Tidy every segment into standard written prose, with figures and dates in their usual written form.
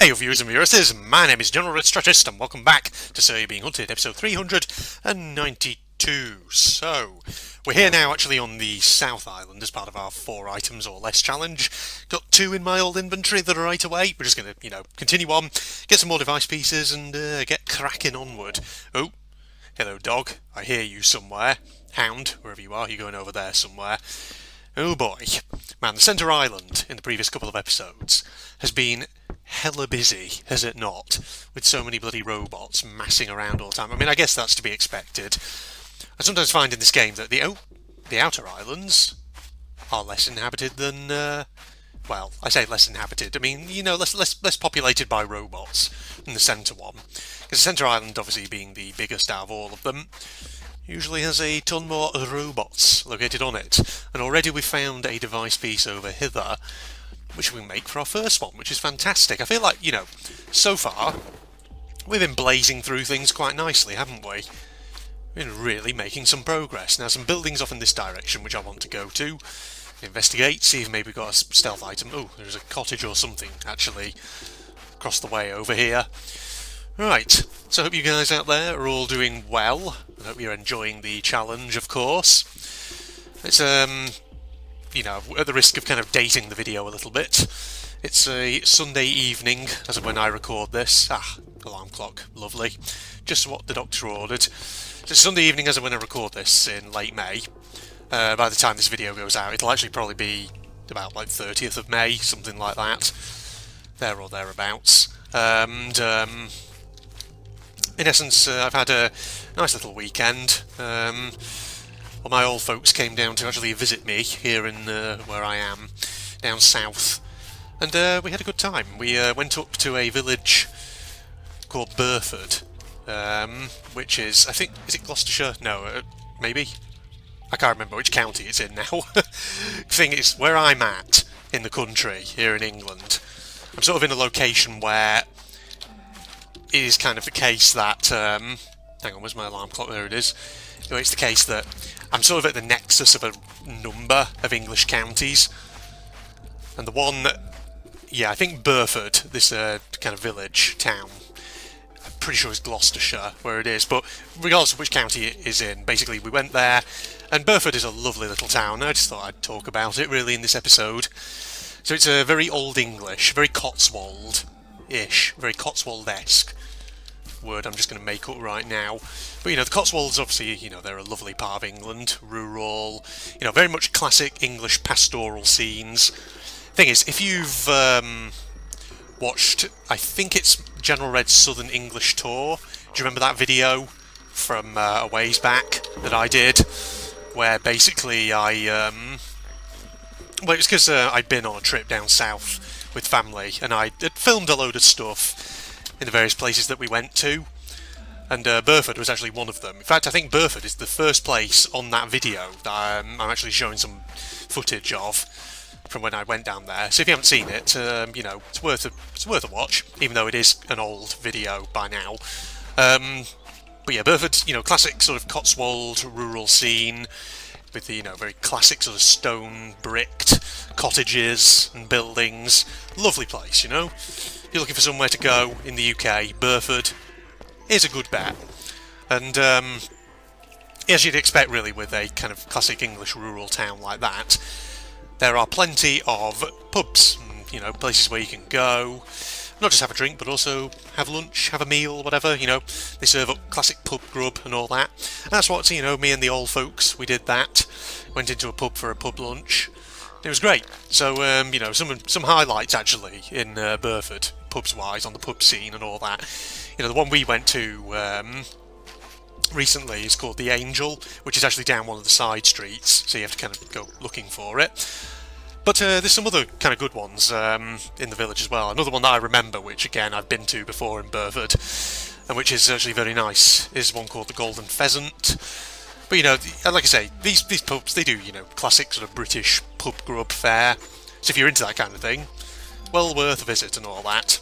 Hey viewers and viewers, my name is General Red Strategist and welcome back to So You're Being Hunted, episode 392. So, we're here now actually on the South Island as part of our 4 items or less challenge. Got 2 in my old inventory that are right away. We're just going to, continue on, get some more device pieces and get cracking onward. Oh, hello dog, I hear you somewhere. Hound, wherever you are, you're going over there somewhere. Oh boy. Man, the Centre Island in the previous couple of episodes has been hella busy, has it not? With so many bloody robots massing around all the time. I mean, I guess that's to be expected. I sometimes find in this game that the outer islands are less inhabited than, well, I say less inhabited. I mean, less populated by robots than the centre one. Because the Centre Island, obviously being the biggest out of all of them, usually has a ton more robots located on it. And already we've found a device piece over hither, which we can make for our first one, which is fantastic. I feel like, so far, we've been blazing through things quite nicely, haven't we? We've been really making some progress. Now, some buildings off in this direction, which I want to go to, investigate, see if maybe we've got a stealth item. Oh, there's a cottage or something, actually, across the way over here. Right, so I hope you guys out there are all doing well. I hope you're enjoying the challenge, of course. It's, at the risk of kind of dating the video a little bit, it's a Sunday evening as of when I record this. Alarm clock, lovely. Just what the doctor ordered. It's Sunday evening as of when I record this in late May. By the time this video goes out, it'll actually probably be about like 30th of May, something like that. There or thereabouts. In essence, I've had a nice little weekend. Well, my old folks came down to actually visit me here in where I am, down south, and we had a good time. We went up to a village called Burford, which is, I think, is it Gloucestershire? No, maybe? I can't remember which county it's in now. The thing is, where I'm at in the country, here in England, I'm sort of in a location where it is kind of the case that, hang on, where's my alarm clock? There it is. It's the case that I'm sort of at the nexus of a number of English counties, and the one, I think Burford, this kind of village, town, I'm pretty sure it's Gloucestershire where it is, but regardless of which county it is in, basically we went there, and Burford is a lovely little town. I just thought I'd talk about it really in this episode. So it's a very Old English, very Cotswold-ish, very Cotswold-esque word I'm just going to make up right now. But the Cotswolds, obviously, they're a lovely part of England, rural, very much classic English pastoral scenes. Thing is, if you've watched, I think it's General Red's Southern English Tour, do you remember that video from a ways back that I did, where basically well, it was because I'd been on a trip down south with family, and I had filmed a load of stuff in the various places that we went to, and Burford was actually one of them. In fact, I think Burford is the first place on that video that I'm actually showing some footage of from when I went down there. So if you haven't seen it, it's worth a watch, even though it is an old video by now. But yeah, Burford's classic sort of Cotswold rural scene with the very classic sort of stone bricked cottages and buildings. Lovely place, If you're looking for somewhere to go in the UK, Burford is a good bet. And as you'd expect really with a kind of classic English rural town like that, there are plenty of pubs, places where you can go, not just have a drink, but also have lunch, have a meal, whatever, They serve up classic pub grub and all that. And that's what, me and the old folks, we did that. Went into a pub for a pub lunch. It was great. So, some highlights actually in Burford, pubs-wise, on the pub scene and all that. The one we went to recently is called The Angel, which is actually down one of the side streets, so you have to kind of go looking for it. But there's some other kind of good ones in the village as well. Another one that I remember, which again I've been to before in Burford, and which is actually very nice, is one called the Golden Pheasant. But like I say, these pubs, they do classic sort of British pub grub fare. So if you're into that kind of thing, well worth a visit and all that.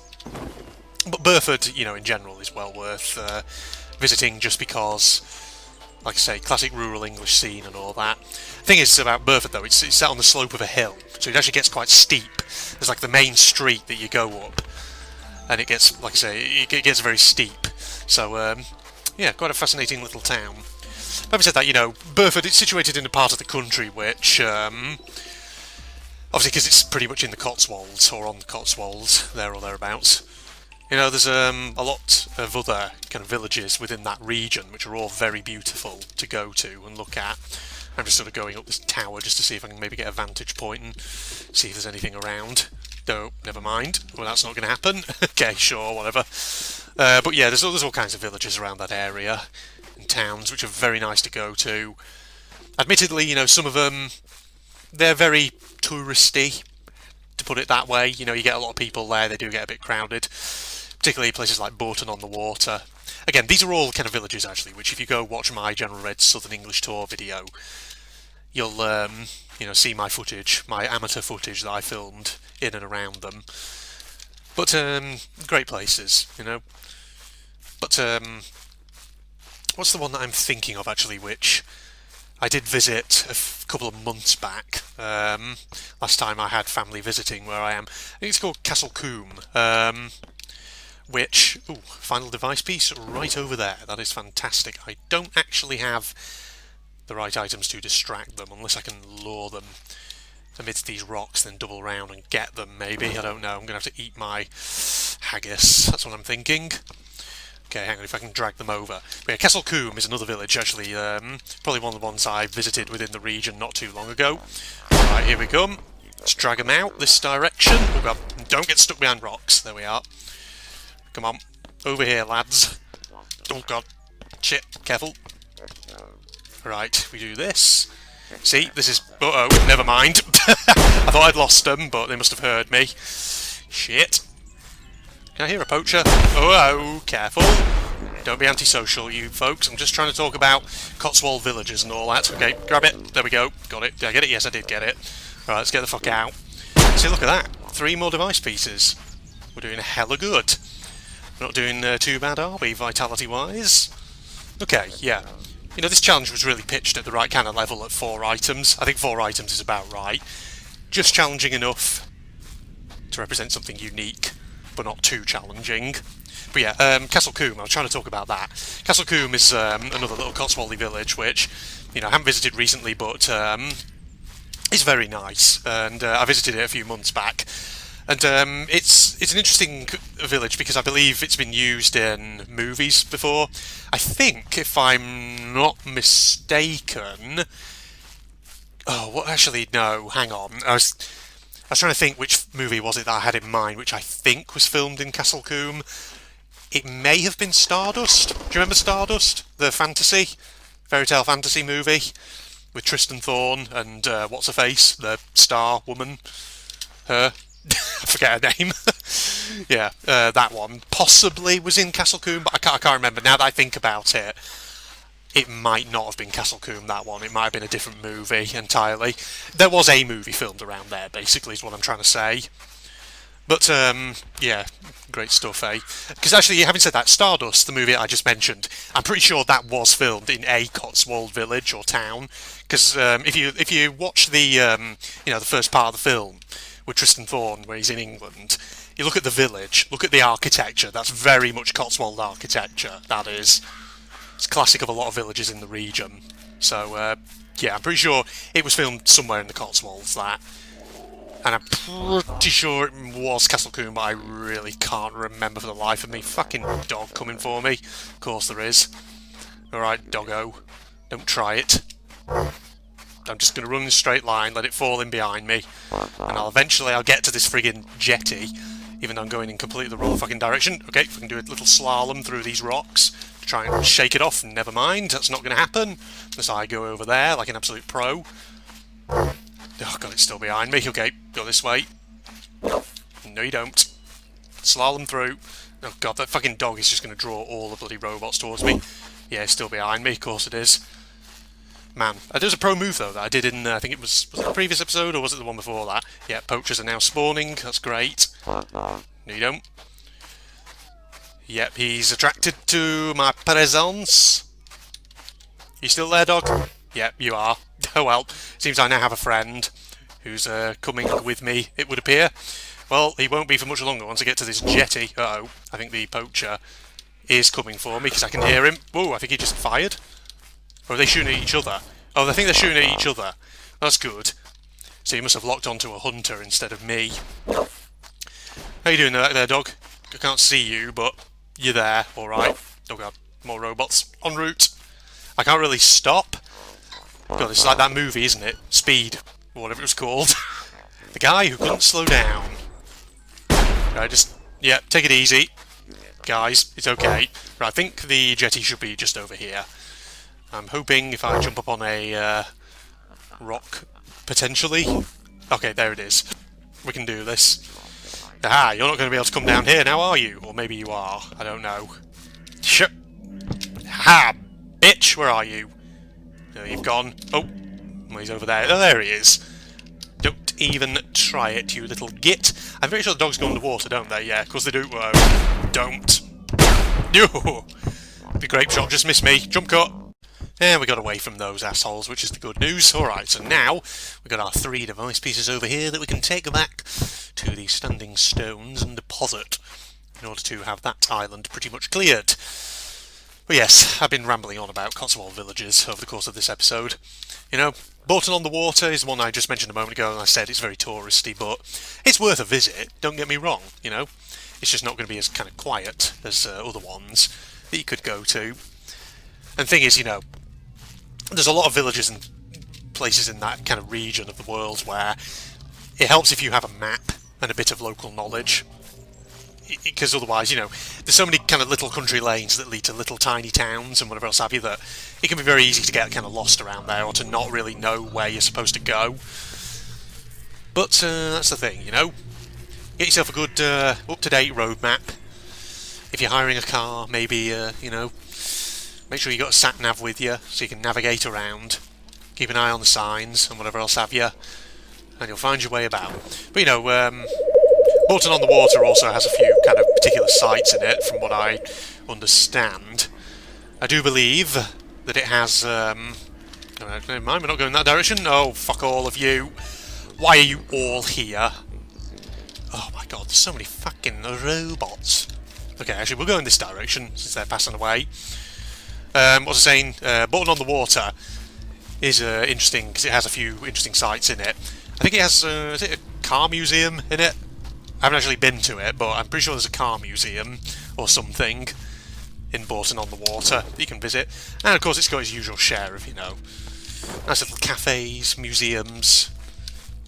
But Burford, in general, is well worth visiting just because, like I say, classic rural English scene and all that. Thing is about Burford though, it's set on the slope of a hill, so it actually gets quite steep. There's like the main street that you go up, and it gets, like I say, it gets very steep. So yeah, quite a fascinating little town. Having said that, you know, Burford, it's situated in a part of the country which, obviously because it's pretty much in the Cotswolds, or on the Cotswolds, there or thereabouts. You know, there's a lot of other kind of villages within that region which are all very beautiful to go to and look at. I'm just sort of going up this tower just to see if I can maybe get a vantage point and see if there's anything around. No, never mind. Well, that's not going to happen. Okay, sure, whatever. But yeah, there's all kinds of villages around that area and towns which are very nice to go to. Admittedly, you know, some of them, they're very touristy, to put it that way. You know, you get a lot of people there, they do get a bit crowded, particularly places like Bourton-on-the-Water. Again, these are all kind of villages, actually, which if you go watch my General Red Southern English Tour video, you'll, you know, see my footage, my amateur footage that I filmed in and around them. But, great places, you know. But, what's the one that I'm thinking of, actually, which I did visit a couple of months back, last time I had family visiting where I am. I think it's called Castle Coombe, which, ooh, final device piece right over there. That is fantastic. I don't actually have the right items to distract them, unless I can lure them amidst these rocks, then double round and get them, maybe. I don't know. I'm going to have to eat my haggis. That's what I'm thinking. Okay, hang on, if I can drag them over. But yeah, Castle Coombe is another village, actually. Probably one of the ones I visited within the region not too long ago. Alright, here we come. Let's drag them out this direction. Oh god, don't get stuck behind rocks. There we are. Come on. Over here, lads. Oh god. Shit, careful. Right, we do this. See, this is... Uh-oh, never mind. I thought I'd lost them, but they must have heard me. Shit. Can I hear a poacher? Oh, careful. Don't be antisocial, you folks. I'm just trying to talk about Cotswold villages and all that. Okay, grab it. There we go. Got it. Did I get it? Yes, I did get it. Right, let's get the fuck out. See, look at that. 3 more device pieces. We're doing hella good. We're not doing too bad, are we, vitality-wise? Okay, yeah. You know, this challenge was really pitched at the right kind of level at 4 items. I think 4 items is about right. Just challenging enough to represent something unique, but not too challenging. But yeah, Castle Coombe, I was trying to talk about that. Castle Coombe is another little Cotswoldy village, which, you know, I haven't visited recently, but it's very nice, and I visited it a few months back. And it's an interesting village because I believe it's been used in movies before. I think, if I'm not mistaken... Oh, well, actually, no, hang on. I was trying to think which movie was it that I had in mind, which I think was filmed in Castle Coombe. It may have been Stardust. Do you remember Stardust? The fantasy, fairy tale fantasy movie with Tristan Thorne and what's-her-face, the star woman. Her. I forget her name. Yeah, that one possibly was in Castle Coombe, but I can't remember. Now that I think about it, it might not have been Castle Coombe, that one. It might have been a different movie entirely. There was a movie filmed around there, basically, is what I'm trying to say. But, yeah, great stuff, eh? Because actually, having said that, Stardust, the movie I just mentioned, I'm pretty sure that was filmed in a Cotswold village or town. Because if you watch the, you know, the first part of the film with Tristan Thorne, where he's in England, you look at the village, look at the architecture, that's very much Cotswold architecture, that is. It's classic of a lot of villages in the region. So, yeah, I'm pretty sure it was filmed somewhere in the Cotswolds, that. And I'm pretty sure it was Castle Coombe, but I really can't remember for the life of me. Fucking dog coming for me. Of course there is. Alright, doggo. Don't try it. I'm just going to run in a straight line, let it fall in behind me. And I'll get to this friggin' jetty, even though I'm going in completely the wrong fucking direction. Okay, if I can do a little slalom through these rocks, try and shake it off, never mind, that's not going to happen. Unless I go over there like an absolute pro. Oh god, it's still behind me. Okay, go this way. No you don't. Slalom through. Oh god, that fucking dog is just going to draw all the bloody robots towards me. Yeah, it's still behind me, of course it is. Man, there's a pro move though that I did in, I think it was it the previous episode or was it the one before that? Yeah, poachers are now spawning, that's great. No you don't. Yep, he's attracted to my presence. You still there, dog? Yep, you are. Oh well, seems I now have a friend who's coming with me, it would appear. Well, he won't be for much longer once I get to this jetty. Uh-oh, I think the poacher is coming for me because I can hear him. Whoa, I think he just fired. Or are they shooting at each other? Oh, I think they're shooting at each other. That's good. So he must have locked onto a hunter instead of me. How you doing there, dog? I can't see you, but you're there, alright. Oh god, more robots en route. I can't really stop. God, it's like that movie, isn't it? Speed, or whatever it was called. The guy who couldn't slow down. Right, just, yeah, take it easy. Guys, it's okay. Right, I think the jetty should be just over here. I'm hoping if I jump up on a rock, potentially. Okay, there it is. We can do this. Aha, you're not going to be able to come down here now, are you? Or maybe you are. I don't know. Shit. Ha! Bitch, where are you? There you've gone. Oh, well, he's over there. Oh, there he is. Don't even try it, you little git. I'm pretty sure the dogs go underwater, don't they? Yeah, of course they do. Don't. No! The grape shot just missed me. Jump cut. And we got away from those assholes, which is the good news. Alright, so now we've got our 3 device pieces over here that we can take back to the standing stones and deposit in order to have that island pretty much cleared. But yes, I've been rambling on about Cotswold villages over the course of this episode. You know, Bolton on the Water is one I just mentioned a moment ago, and I said it's very touristy, but it's worth a visit, don't get me wrong, you know. It's just not going to be as kind of quiet as other ones that you could go to. And the thing is, you know, there's a lot of villages and places in that kind of region of the world where it helps if you have a map and a bit of local knowledge. Because otherwise, you know, there's so many kind of little country lanes that lead to little tiny towns and whatever else have you that it can be very easy to get kind of lost around there or to not really know where you're supposed to go. But that's the thing, you know. Get yourself a good up-to-date road map. If you're hiring a car, maybe, you know, make sure you got a sat-nav with you so you can navigate around. Keep an eye on the signs and whatever else have you, and you'll find your way about. But, you know, Bolton on the Water also has a few kind of particular sites in it, from what I understand. I do believe that it has, never mind, we're not going in that direction. Oh, fuck all of you. Why are you all here? Oh my god, there's so many fucking robots. Okay, actually, we'll go in this direction, since they're passing away. What was I saying? Bolton on the Water is interesting, because it has a few interesting sites in it. I think it has, is it a car museum in it? I haven't actually been to it, but I'm pretty sure there's a car museum or something in Bolton on the Water that you can visit. And of course it's got its usual share of, you know, nice little cafes, museums,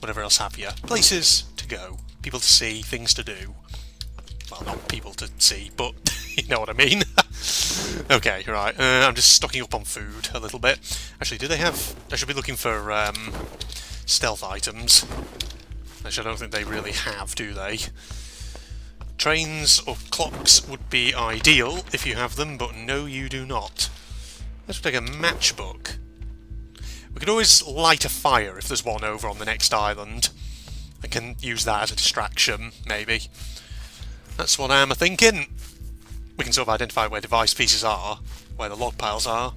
whatever else have you. Places to go, people to see, things to do. Well, not people to see, but you know what I mean. Okay, right, I'm just stocking up on food a little bit. Actually, do they have... I should be looking for stealth items. Actually, I don't think they really have, do they? Trains or clocks would be ideal if you have them, but no, you do not. Let's take a matchbook. We could always light a fire if there's one over on the next island. I can use that as a distraction, maybe. That's what I'm thinking. We can sort of identify where device pieces are, where the log piles are.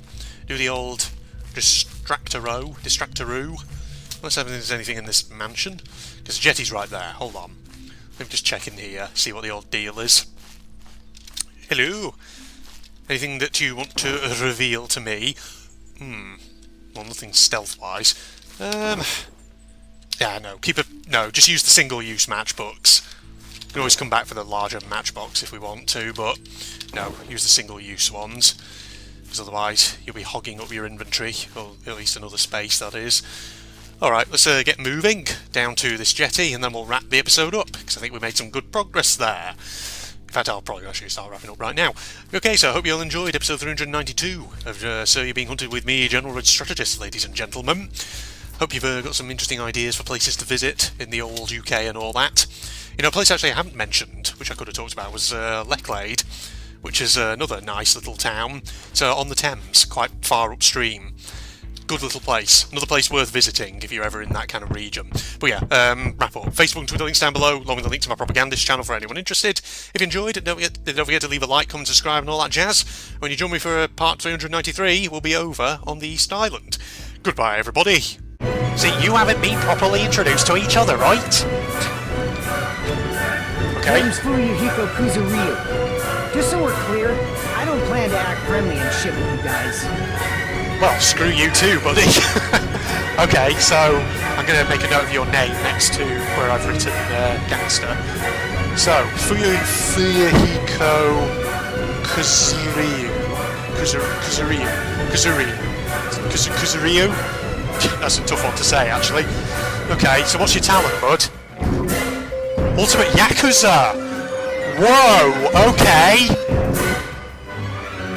Do the old distractoroo. Let's see if there's anything in this mansion. Because the jetty's right there. Hold on. Let me just check in here, see what the old deal is. Hello? Anything that you want to reveal to me? Well, nothing stealth-wise. Yeah, no. No, just use the single-use matchbooks. We can always come back for the larger matchbox if we want to, but no, use the single-use ones. Because otherwise you'll be hogging up your inventory, or at least another space, that is. Alright, let's get moving down to this jetty, and then we'll wrap the episode up, because I think we made some good progress there. In fact, I'll probably actually start wrapping up right now. Okay, so I hope you all enjoyed episode 392 of So You're Being Hunted with me, General Red Strategist, ladies and gentlemen. Hope you've got some interesting ideas for places to visit in the old UK and all that. You know, a place actually I haven't mentioned, which I could have talked about, was Lechlade, which is another nice little town. So on the Thames, quite far upstream. Good little place. Another place worth visiting if you're ever in that kind of region. But yeah, wrap up. Facebook and Twitter links down below, along with the link to my propagandist channel for anyone interested. If you enjoyed it, don't forget to leave a like, comment, subscribe and all that jazz. When you join me for part 393, we'll be over on the East Island. Goodbye, everybody. See, you haven't been properly introduced to each other, right? Okay. Name's Fuyuhiko Kuzuryu. Just so we're clear, I don't plan to act friendly and shit with you guys. Well, screw you too, buddy. Okay, so I'm going to make a note of your name next to where I've written gangster. So, Fuyuhiko Kuzuryu. Kuzuryu? That's a tough one to say, actually. Okay, so what's your talent, bud? Ultimate Yakuza! Whoa, okay!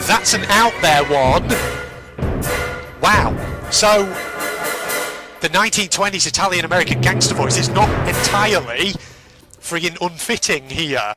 That's an out there one. Wow. So, the 1920s Italian-American gangster voice is not entirely friggin' unfitting here.